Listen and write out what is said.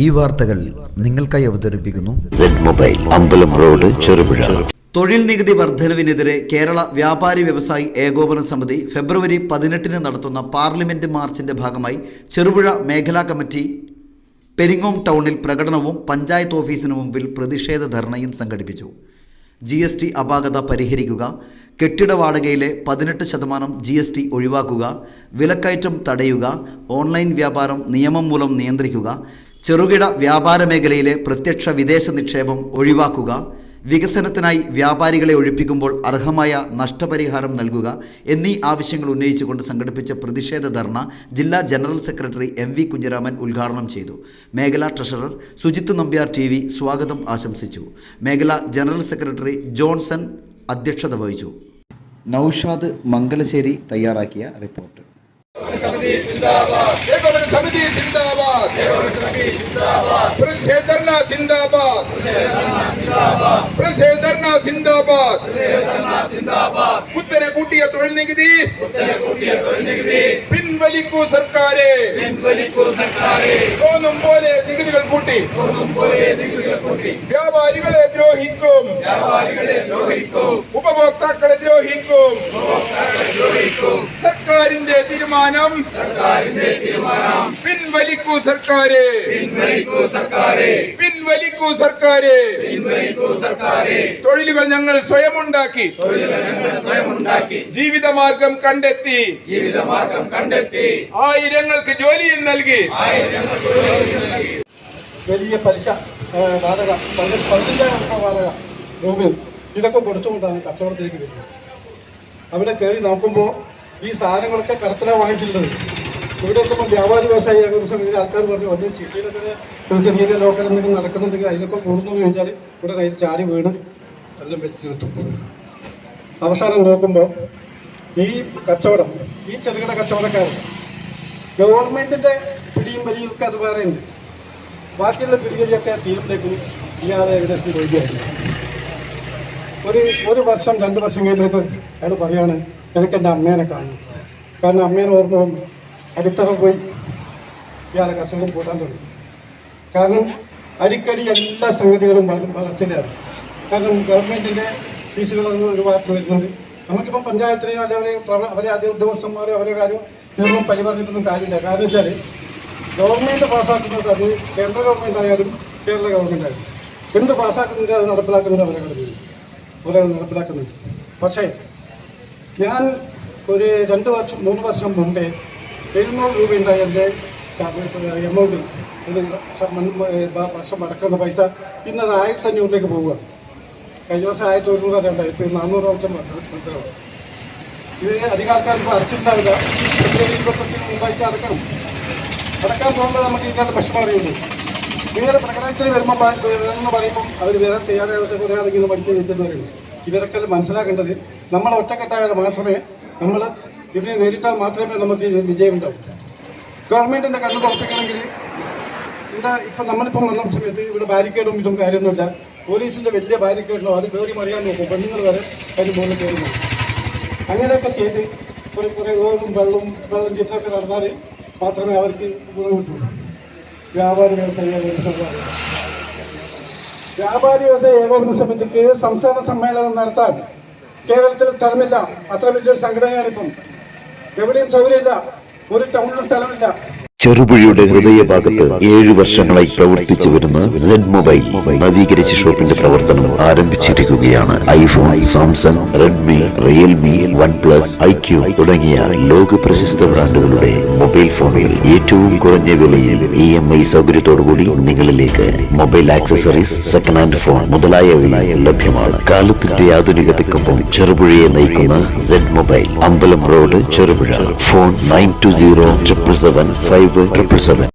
ഈ വാർത്തകൾ നിങ്ങൾക്കായി അവതരിപ്പിക്കുന്നു Z-Mobile, അമ്പലം റോഡ്, ചെറുപുഴ. തൊഴിൽ നികുതി വർധനവിനെതിരെ കേരള വ്യാപാരി വ്യവസായി ഏകോപന സമിതി ഫെബ്രുവരി 18 നടത്തുന്ന പാർലമെന്റ് മാർച്ചിന്റെ ഭാഗമായി ചെറുപുഴ മേഖലാ കമ്മിറ്റി പെരിങ്ങോം ടൗണിൽ പ്രകടനവും പഞ്ചായത്ത് ഓഫീസിന് മുമ്പിൽ പ്രതിഷേധ ധർണയും സംഘടിപ്പിച്ചു. GST അപാകത പരിഹരിക്കുക, കെട്ടിട വാടകയിലെ 18% GST ഒഴിവാക്കുക, വിലക്കയറ്റം തടയുക, ഓൺലൈൻ വ്യാപാരം നിയമം മൂലം നിയന്ത്രിക്കുക, ചെറുകിട വ്യാപാര മേഖലയിലെ പ്രത്യക്ഷ വിദേശ നിക്ഷേപം ഒഴിവാക്കുക, വികസനത്തിനായി വ്യാപാരികളെ ഒഴിപ്പിക്കുമ്പോൾ അർഹമായ നഷ്ടപരിഹാരം നൽകുക എന്നീ ആവശ്യങ്ങൾ ഉന്നയിച്ചുകൊണ്ട് സംഘടിപ്പിച്ച പ്രതിഷേധ ധർണ ജില്ലാ ജനറൽ സെക്രട്ടറി MV കുഞ്ഞിരാമൻ ഉദ്ഘാടനം ചെയ്തു. മേഖലാ ട്രഷറർ സുജിത്ത് നമ്പ്യാർ TV സ്വാഗതം ആശംസിച്ചു. മേഖലാ ജനറൽ സെക്രട്ടറി ജോൺസൺ അധ്യക്ഷത വഹിച്ചു. നൌഷാദ് മംഗലശ്ശേരി തയ്യാറാക്കിയ റിപ്പോർട്ട്. കുത്തനെ കൂട്ടിയ തൊഴിൽ നികുതി പിൻവലിക്കൂ സർക്കാരെ. തോന്നും പോലെ നികുതികൾ കൂട്ടി വ്യാപാരികളെ ദ്രോഹിക്കും, ഉപഭോക്താക്കളെ ദ്രോഹിക്കും. സർക്കാരിന്റെ തീരുമാനം പിൻവലിക്കൂ സർക്കാരെ, പിൻവലിക്കൂ സർക്കാരെ. തൊഴിലുകൾ ഞങ്ങൾ സ്വയം ഉണ്ടാക്കി, ജീവിതമാർഗം കണ്ടെത്തി, ആയിരങ്ങൾക്ക് ജോലിയും നൽകി. വലിയ പലിശ വാടക, 15,000 വാടക റൂമിൽ ഇതൊക്കെ കൊടുത്തുകൊണ്ടാണ് കച്ചവടത്തിലേക്ക് വരുന്നത്. അവിടെ കയറി നോക്കുമ്പോൾ ഈ സാധനങ്ങളൊക്കെ കടത്തിലാണ് വാങ്ങിച്ചിട്ടുള്ളത്. ഇവിടെ എത്തുമ്പോൾ വ്യാപാരി വ്യവസായി ഏകദേശം ഇതിൽ ആൾക്കാർ പറഞ്ഞു വന്ന് ചിട്ടിയിലൊക്കെ ഒരു ചെറിയ ലോക്കൽ എന്തെങ്കിലും നടക്കുന്നുണ്ടെങ്കിൽ അതിലൊക്കെ കൂടുന്നു എന്ന് ചോദിച്ചാൽ ഇവിടെ കയ്യിൽ ചാടി വീണ് എല്ലാം വെച്ചെടുത്തു. അവസാനം നോക്കുമ്പോൾ ഈ കച്ചവടം, ഈ ചെറുകിട കച്ചവടക്കാർ ഗവൺമെൻറ്റിൻ്റെ പിടിയും വലിയൊക്കെ അത് വേറെ ഉണ്ട്. ബാക്കിയുള്ള പിടികളിയൊക്കെ തീരുമ്പോഴേക്കും ഇയാളെ ഏകദേശം വൈകിയായിരുന്നു. ഒരു വർഷം 2 വർഷം കഴിയുമ്പോൾ അയാൾ പറയാണ് എനിക്ക് എൻ്റെ അമ്മേനെ കാണും. കാരണം അമ്മേനെ ഓർമ്മ വന്നു. അടിത്തറ പോയി ഇയാളെ കച്ചവടം കൂട്ടാൻ തുടങ്ങി. കാരണം അടിക്കടി എല്ലാ സംഗതികളും വളർച്ചയിലാണ്. കാരണം ഗവൺമെൻറ്റിൻ്റെ ഫീസുകളൊന്നും ഒരു ഭാഗത്ത് വരുന്നുണ്ട്. നമുക്കിപ്പം പഞ്ചായത്തിനെയോ അല്ലെങ്കിൽ അവരെ അതേ ഉദ്യോഗസ്ഥന്മാരോ അവരെ കാര്യം ഇതൊന്നും പരിപാലിച്ചിട്ടൊന്നും കാര്യമില്ല. കാരണം വെച്ചാൽ ഗവൺമെൻറ് പാസ്സാക്കുന്നത് അത് കേന്ദ്ര ഗവൺമെൻറ് ആയാലും കേരള ഗവൺമെൻറ് ആയാലും എന്ത് പാസ്സാക്കുന്നില്ല അത് നടപ്പിലാക്കുന്നത് അവരെ നടപ്പിലാക്കുന്നുണ്ട്. പക്ഷേ ഞാൻ ഒരു 2 വർഷം 3 വർഷം മുമ്പേ 700 രൂപയുണ്ടായി എൻ്റെ എമൗണ്ട്. വർഷം അടക്കുന്ന പൈസ ഇന്നത് 1500 പോവുകയാണ്. കഴിഞ്ഞ വർഷം 1100 ഉണ്ടായി, ഇപ്പോൾ 400 മനസ്സിലാവും. ഇത് അധികം ആൾക്കാർ ഇപ്പോൾ അടച്ചിട്ടുണ്ടാവില്ല. 2025 മുമ്പായിട്ട് അടക്കാൻ പോകുമ്പോൾ നമുക്ക് ഇതിൻ്റെ വിഷമം അറിയുള്ളൂ. നിങ്ങളുടെ പ്രകടനത്തിന് വരുമെന്ന് പറയുമ്പം അവർ വേറെ തയ്യാറായിട്ട് കുറേ ആണെങ്കിലും പഠിച്ച് നിൽക്കുന്നവരുണ്ട്. ഇവരൊക്കെ മനസ്സിലാക്കേണ്ടത് നമ്മൾ ഒറ്റക്കെട്ടായാൽ മാത്രമേ, നമ്മൾ ഇതിനെ നേരിട്ടാൽ മാത്രമേ നമുക്ക് വിജയം ഉണ്ടാവും. ഗവൺമെൻറ്റിൻ്റെ കണ്ണ് തുറപ്പിക്കണമെങ്കിൽ ഇവിടെ ഇപ്പം നമ്മളിപ്പം വന്ന സമയത്ത് ഇവിടെ ബാരിക്കേഡും ഇതും കാര്യമൊന്നുമില്ല. പോലീസിൻ്റെ വലിയ ബാരിക്കേഡുണ്ടോ അത് കയറി മറിയാൻ നോക്കും. പെണ്ണുങ്ങൾ വരെ അതിന് മുകളിൽ കയറി നോക്കും. അങ്ങനെയൊക്കെ ചെയ്ത് കുറേ വെള്ളം ചിത്രമൊക്കെ നടന്നാൽ മാത്രമേ അവർക്ക് ഗുണം കിട്ടുള്ളൂ. വ്യാപാരി വ്യവസായ ഏകോപന സമിതിക്ക് സംസ്ഥാന സമ്മേളനം നടത്താൻ കേരളത്തിൽ സ്ഥലമില്ല. അത്ര വലിയൊരു സംഘടനയാണിപ്പം. എവിടെയും സൗകര്യമില്ല, ഒരു ടൗണിലും സ്ഥലമില്ല. ചെറുപുഴയുടെ ഹൃദയഭാഗത്ത് 7 വർഷങ്ങളായി പ്രവർത്തിച്ചു വരുന്ന Z-Mobile നവീകരിച്ച ഷോപ്പിന്റെ പ്രവർത്തനം ആരംഭിച്ചിരിക്കുകയാണ്. IPhone, Samsung, Redmi, Realme, OnePlus, IQ തുടങ്ങിയ ലോക പ്രശസ്ത ബ്രാൻഡുകളുടെ മൊബൈൽ ഫോണുകൾ ഏറ്റവും കുറഞ്ഞ വിലയിൽ EMI സൗകര്യത്തോടുകൂടി നിങ്ങളിലേക്ക്. Mobile accessories, second hand phone മുതലായവ ലഭ്യമാണ്. കാലത്തിന്റെ ആധുനികതയ്ക്കൊപ്പം ചെറുപുഴയെ നയിക്കുന്ന Z-Mobile, അമ്പലം റോഡ്, ചെറുപുഴ. ഫോൺ 9207775577.